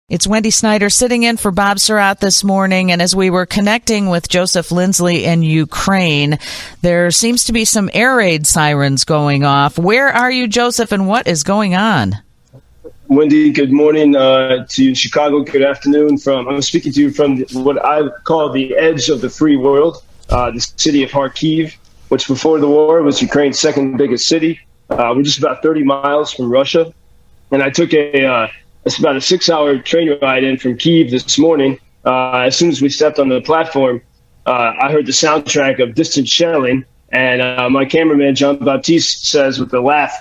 It's Wendy Snyder sitting in for Bob Sirott this morning, and as we were connecting with Joseph Lindsley in Ukraine, there seems to be some air raid sirens going off. Where are you, Joseph, and what is going on? Wendy, good morning to you in Chicago. Good afternoon. I'm speaking to you from what I call the edge of the free world, the city of Kharkiv, which before the war was Ukraine's second biggest city. We're just about 30 miles from Russia, and I took it's about a 6-hour train ride in from Kyiv this morning. As soon as we stepped on the platform, I heard the soundtrack of distant shelling, and my cameraman, John Baptiste, says with a laugh,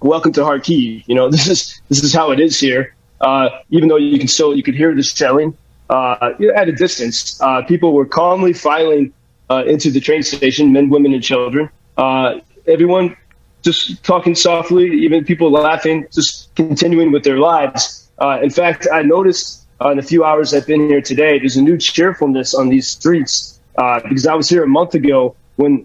"Welcome to Kharkiv." You know, this is how it is here. Even though you could hear the shelling at a distance. People were calmly filing into the train station, men, women, and children. Everyone just talking softly, even people laughing, just continuing with their lives. In fact, I noticed in the few hours I've been here today, there's a new cheerfulness on these streets because I was here a month ago when,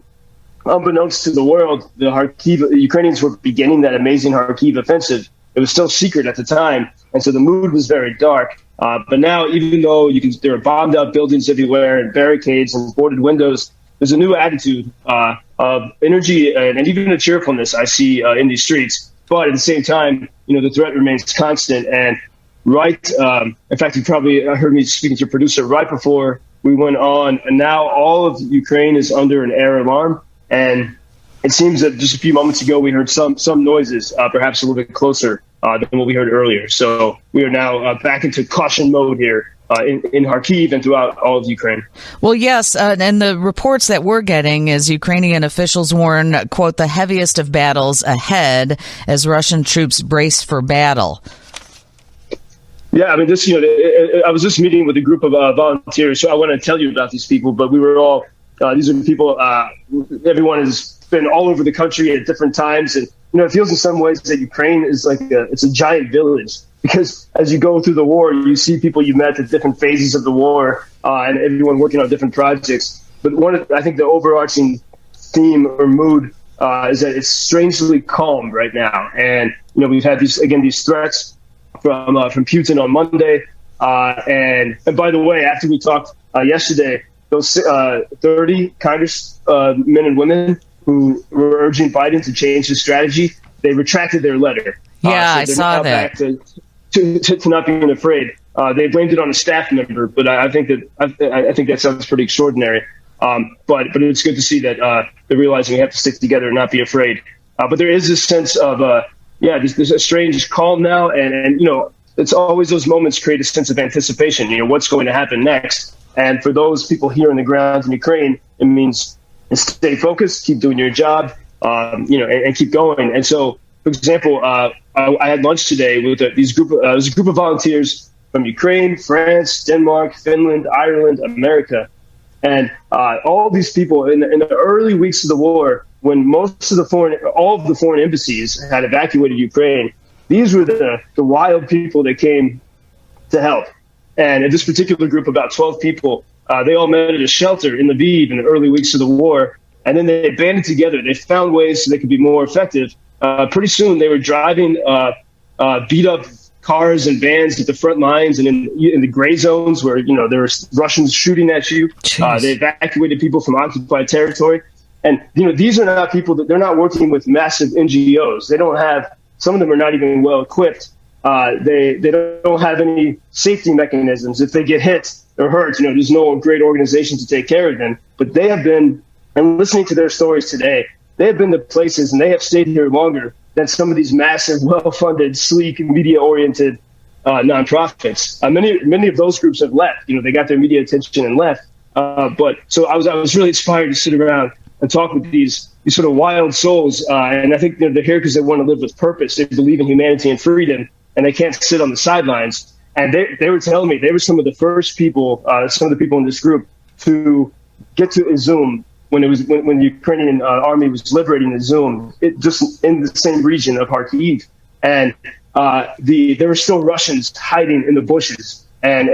unbeknownst to the world, the Ukrainians were beginning that amazing Kharkiv offensive. It was still secret at the time, and so the mood was very dark. But now, even though there are bombed out buildings everywhere and barricades and boarded windows, there's a new attitude of energy and even a cheerfulness I see in these streets. But at the same time, the threat remains constant. And in fact, you probably heard me speaking to your producer right before we went on. And now all of Ukraine is under an air alarm. And it seems that just a few moments ago, we heard some noises, perhaps a little bit closer than what we heard earlier. So we are now back into caution mode here. In Kharkiv and throughout all of Ukraine. Well, yes, and the reports that we're getting is Ukrainian officials warn, quote, the heaviest of battles ahead as Russian troops brace for battle. Yeah, I mean, I was just meeting with a group of volunteers, so I want to tell you about these people, but we were all, these are people, everyone has been all over the country at different times, and, it feels in some ways that Ukraine is it's a giant village. Because as you go through the war, you see people you met at different phases of the war and everyone working on different projects. But I think the overarching theme or mood is that it's strangely calm right now. And, we've had these threats from Putin on Monday. And by the way, after we talked yesterday, those 30 Congress men and women who were urging Biden to change his strategy, they retracted their letter. Yeah, I saw that. To not being afraid. They blamed it on a staff member, but I think that sounds pretty extraordinary. But it's good to see that they're realizing we have to stick together and not be afraid. But there is this sense of there's a strange calm now, and it's always those moments create a sense of anticipation. What's going to happen next? And for those people here on the ground in Ukraine, it means stay focused, keep doing your job, and keep going. And so, for example, I had lunch today with a group of volunteers from Ukraine, France, Denmark, Finland, Ireland, America. And all these people in the early weeks of the war, when all of the foreign embassies had evacuated Ukraine, these were the wild people that came to help. And in this particular group, about 12 people, they all met at a shelter in Lviv in the early weeks of the war. And then they banded together. They found ways so they could be more effective. Pretty soon, they were driving beat-up cars and vans at the front lines and in the gray zones where there were Russians shooting at you. They evacuated people from occupied territory, and these are not people they're not working with massive NGOs. They don't have. Some of them are not even well equipped. They don't have any safety mechanisms. If they get hit or hurt, there's no great organization to take care of them. But they have been, and listening to their stories today, they have been to places and they have stayed here longer than some of these massive, well-funded, sleek, media-oriented nonprofits. Many of those groups have left. They got their media attention and left. But so I was really inspired to sit around and talk with these sort of wild souls. And I think they're here because they want to live with purpose. They believe in humanity and freedom, and they can't sit on the sidelines. And they were telling me they were some of the first people, some of the people in this group, to get to Izum when the Ukrainian army was liberating Izum, just in the same region of Kharkiv, and there were still Russians hiding in the bushes and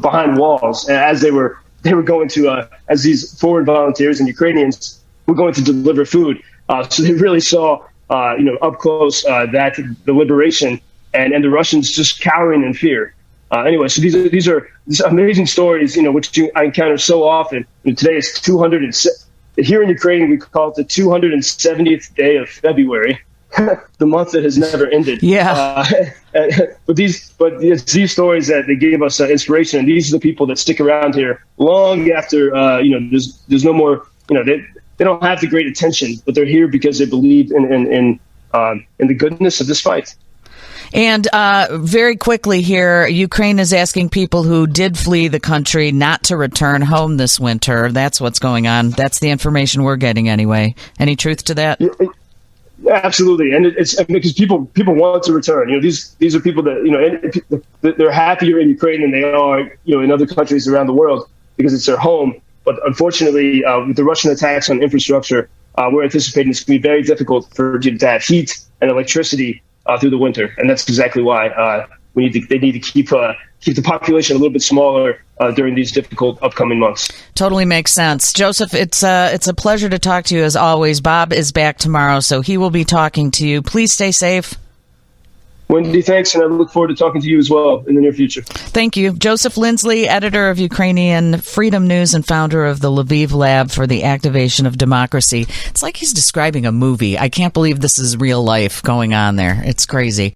behind walls, and as they were going to as these foreign volunteers and Ukrainians were going to deliver food, so they really saw up close that the liberation and the Russians just cowering in fear. Anyway, so these are amazing stories, which I encounter so often. Today is here in Ukraine, we call it the 270th day of February, the month that has never ended. Yeah. But it's these stories that they gave us inspiration, and these are the people that stick around here long after there's no more. They don't have the great attention, but they're here because they believe in the goodness of this fight. And very quickly here, Ukraine is asking people who did flee the country not to return home this winter. That's what's going on. That's the information we're getting anyway. Any truth to that? Yeah, absolutely. And it's because people want to return. These are people that, they're happier in Ukraine than they are, in other countries around the world because it's their home. But unfortunately, with the Russian attacks on infrastructure, we're anticipating it's going to be very difficult for you to have heat and electricity through the winter, and that's exactly why they need to keep the population a little bit smaller during these difficult upcoming months. Totally makes sense, Joseph. It's a pleasure to talk to you as always. Bob is back tomorrow, so he will be talking to you. Please stay safe. Wendy, thanks, and I look forward to talking to you as well in the near future. Thank you. Joseph Lindsley, editor of Ukrainian Freedom News and founder of the Lviv Lab for the Activation of Democracy. It's like he's describing a movie. I can't believe this is real life going on there. It's crazy.